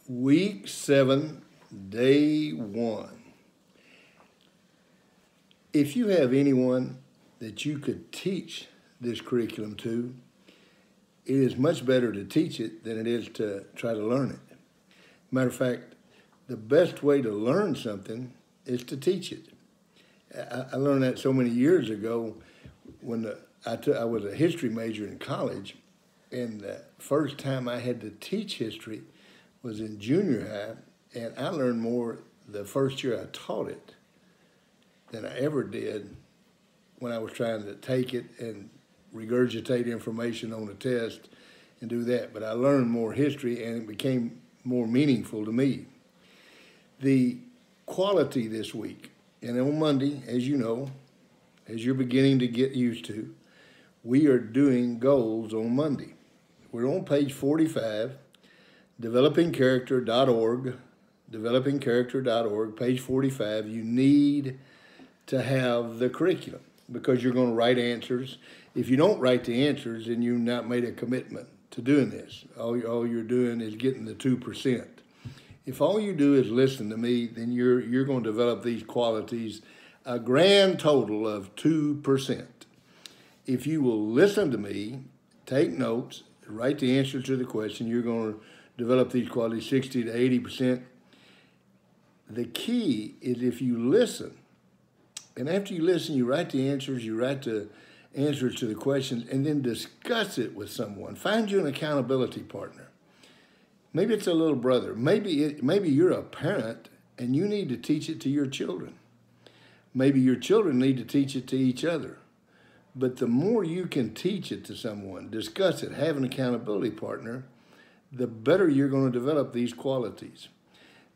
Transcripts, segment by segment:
Week 7, day 1. If you have anyone that you could teach this curriculum to, it is much better to teach it than it is to try to learn it. Matter of fact, the best way to learn something is to teach it. I learned that so many years ago when I was a history major in college, and the first time I had to teach history was in junior high, and I learned more the first year I taught it than I ever did when I was trying to take it and regurgitate information on a test and do that. But I learned more history, and it became more meaningful to me. The quality this week, and on Monday, as you know, as you're beginning to get used to, we are doing goals on Monday. We're on page 45, developingcharacter.org, developingcharacter.org, page 45. You need to have the curriculum because you're going to write answers. If you don't write the answers, then you've not made a commitment to doing this. All you're doing is getting the 2%. If all you do is listen to me, then you're going to develop these qualities, a grand total of 2%. If you will listen to me, take notes, write the answer to the question, you're going to develop these qualities 60 to 80%. The key is if you listen, and after you listen, you write the answers, you write the answers to the questions, and then discuss it with someone. Find you an accountability partner. Maybe it's a little brother. Maybe you're a parent and you need to teach it to your children. Maybe your children need to teach it to each other. But the more you can teach it to someone, discuss it, have an accountability partner, the better you're going to develop these qualities.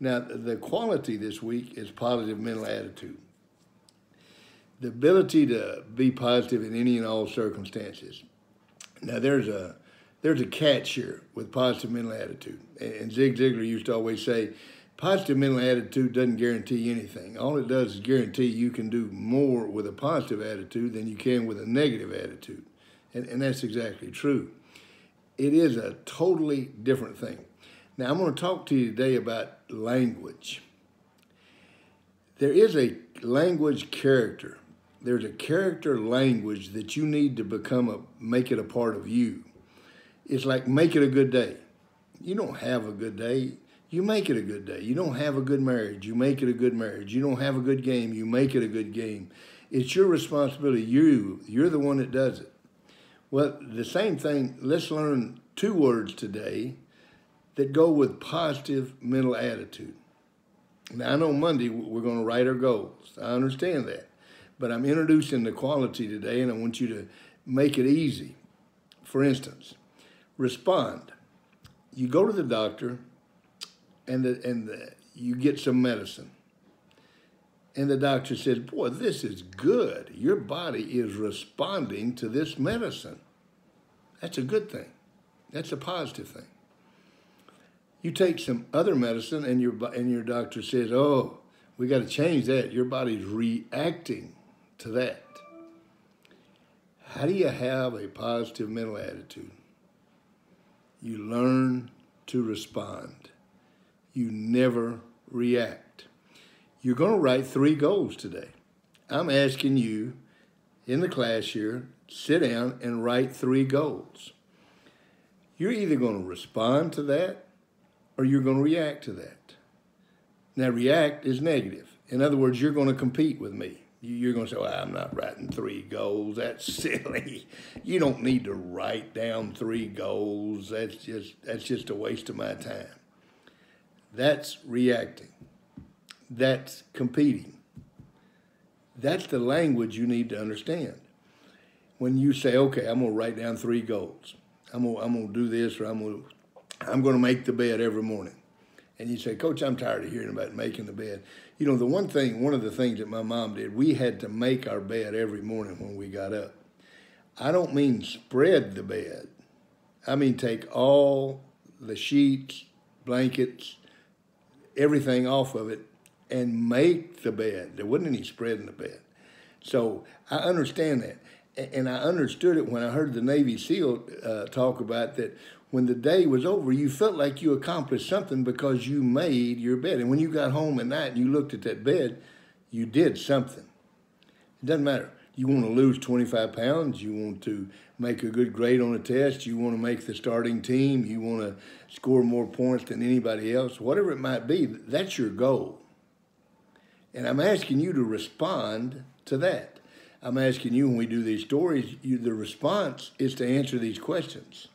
Now, the quality this week is positive mental attitude. The ability to be positive in any and all circumstances. Now, there's a catch here with positive mental attitude. And Zig Ziglar used to always say, positive mental attitude doesn't guarantee anything. All it does is guarantee you can do more with a positive attitude than you can with a negative attitude. And that's exactly true. It is a totally different thing. Now, I'm going to talk to you today about language. There is a language character. There's a character language that you need to make it a part of you. It's like make it a good day. You don't have a good day, you make it a good day. You don't have a good marriage, you make it a good marriage. You don't have a good game, you make it a good game. It's your responsibility. You're the one that does it. Well, the same thing, let's learn 2 words today that go with positive mental attitude. Now, I know Monday we're going to write our goals. I understand that. But I'm introducing the quality today, and I want you to make it easy. For instance, respond. You go to the doctor, and you get some medicine. And the doctor says, boy, this is good. Your body is responding to this medicine. That's a good thing. That's a positive thing. You take some other medicine, and your doctor says, oh, we got to change that. Your body's reacting to that. How do you have a positive mental attitude? You learn to respond. You never react. You're going to write 3 goals today. I'm asking you in the class here, sit down and write 3 goals. You're either going to respond to that or you're going to react to that. Now, react is negative. In other words, you're going to compete with me. You're going to say, well, I'm not writing 3 goals. That's silly. You don't need to write down 3 goals. That's just a waste of my time. That's reacting. That's competing. That's the language you need to understand. When you say, okay, I'm going to write down 3 goals. I'm going to do this, or I'm going to make the bed every morning. And you say, Coach, I'm tired of hearing about making the bed. You know, one of the things that my mom did, we had to make our bed every morning when we got up. I don't mean spread the bed. I mean take all the sheets, blankets, everything off of it and make the bed. There wasn't any spreading the bed. So I understand that. And I understood it when I heard the Navy SEAL talk about that. When the day was over, you felt like you accomplished something because you made your bed. And when you got home at night and you looked at that bed, you did something. It doesn't matter. You want to lose 25 pounds. You want to make a good grade on a test. You want to make the starting team. You want to score more points than anybody else. Whatever it might be, that's your goal. And I'm asking you to respond to that. I'm asking you when we do these stories, the response is to answer these questions.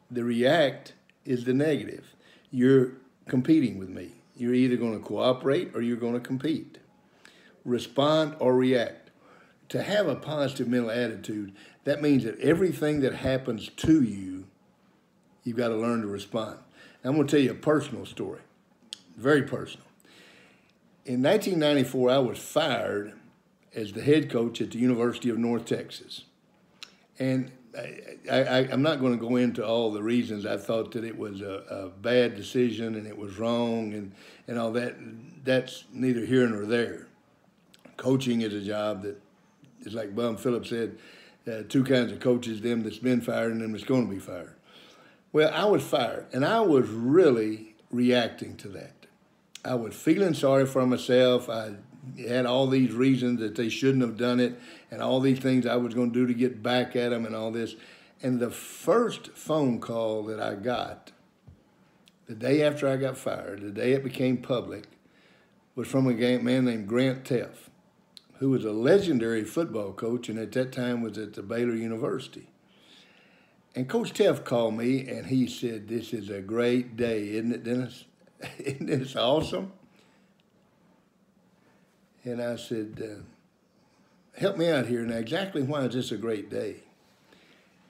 The react is the negative. You're competing with me. You're either going to cooperate or you're going to compete. Respond or react. To have a positive mental attitude, that means that everything that happens to you, you've got to learn to respond. Now, I'm going to tell you a personal story, very personal. In 1994, I was fired as the head coach at the University of North Texas. And I'm not going to go into all the reasons. I thought that it was a bad decision and it was wrong and all that. That's neither here nor there. Coaching is a job that is like Bum Phillips said, two kinds of coaches, them that's been fired and them that's going to be fired. Well, I was fired, and I was really reacting to that. I was feeling sorry for myself. I had all these reasons that they shouldn't have done it and all these things I was going to do to get back at them and all this. And the first phone call that I got, the day after I got fired, the day it became public, was from a man named Grant Teff, who was a legendary football coach and at that time was at the Baylor University. And Coach Teff called me and he said, "This is a great day, isn't it, Dennis? Isn't this awesome?" And I said, "Help me out here. Now, exactly why is this a great day?"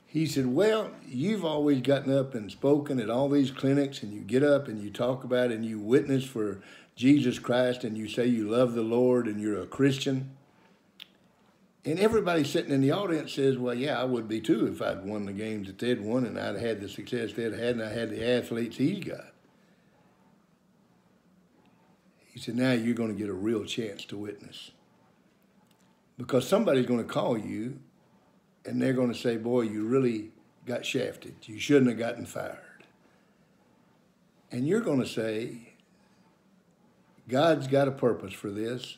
He said, "Well, you've always gotten up and spoken at all these clinics, and you get up and you talk about it and you witness for Jesus Christ, and you say you love the Lord and you're a Christian. And everybody sitting in the audience says, well, yeah, I would be too if I'd won the games that they'd won and I'd had the success they'd had and I had the athletes he's got." He said, "Now you're going to get a real chance to witness. Because somebody's going to call you and they're going to say, boy, you really got shafted. You shouldn't have gotten fired." And you're going to say, "God's got a purpose for this.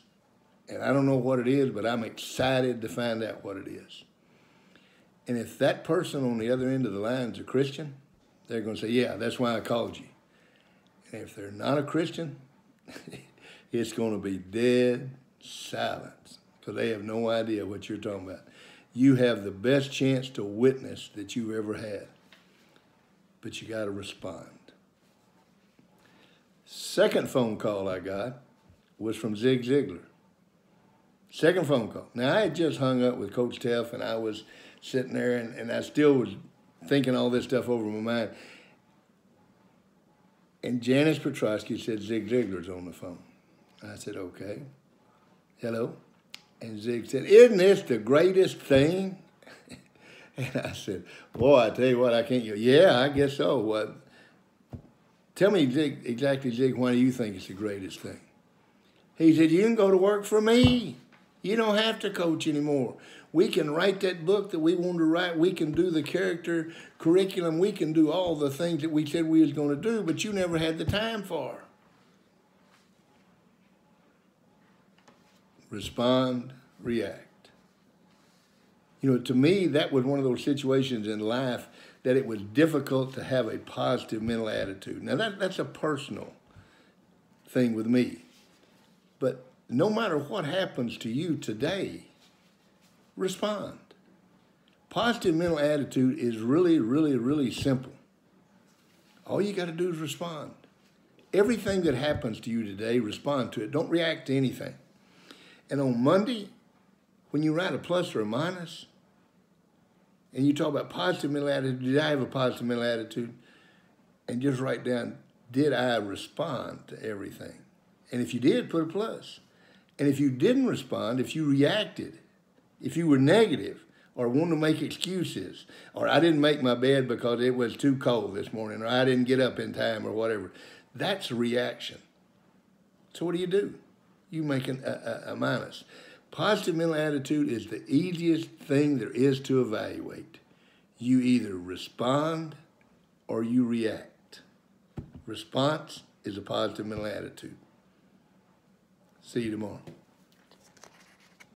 And I don't know what it is, but I'm excited to find out what it is." And if that person on the other end of the line is a Christian, they're going to say, "Yeah, that's why I called you." And if they're not a Christian, it's going to be dead silence because they have no idea what you're talking about. You have the best chance to witness that you've ever had, but you got to respond. Second phone call I got was from Zig Ziglar. Second phone call. Now, I had just hung up with Coach Teff, and I was sitting there, and I still was thinking all this stuff over in my mind. And Janice Petrosky said, "Zig Ziglar's on the phone." I said, "Okay. Hello?" And Zig said, "Isn't this the greatest thing?" And I said, "Boy, I tell you what, I can't." "Yeah, I guess so. What? Tell me, Zig, exactly, Zig, why do you think it's the greatest thing?" He said, "You can go to work for me. You don't have to coach anymore. We can write that book that we want to write. We can do the character curriculum. We can do all the things that we said we was going to do, but you never had the time for." Respond, react. You know, to me, that was one of those situations in life that it was difficult to have a positive mental attitude. Now, that's a personal thing with me. But no matter what happens to you today, respond. Positive mental attitude is really, really, really simple. All you got to do is respond. Everything that happens to you today, respond to it. Don't react to anything. And on Monday, when you write a plus or a minus, and you talk about positive mental attitude, did I have a positive mental attitude? And just write down, did I respond to everything? And if you did, put a plus. And if you didn't respond, if you reacted, if you were negative or wanted to make excuses, or I didn't make my bed because it was too cold this morning, or I didn't get up in time or whatever, that's a reaction. So what do? You make a minus. Positive mental attitude is the easiest thing there is to evaluate. You either respond or you react. Response is a positive mental attitude. See you tomorrow.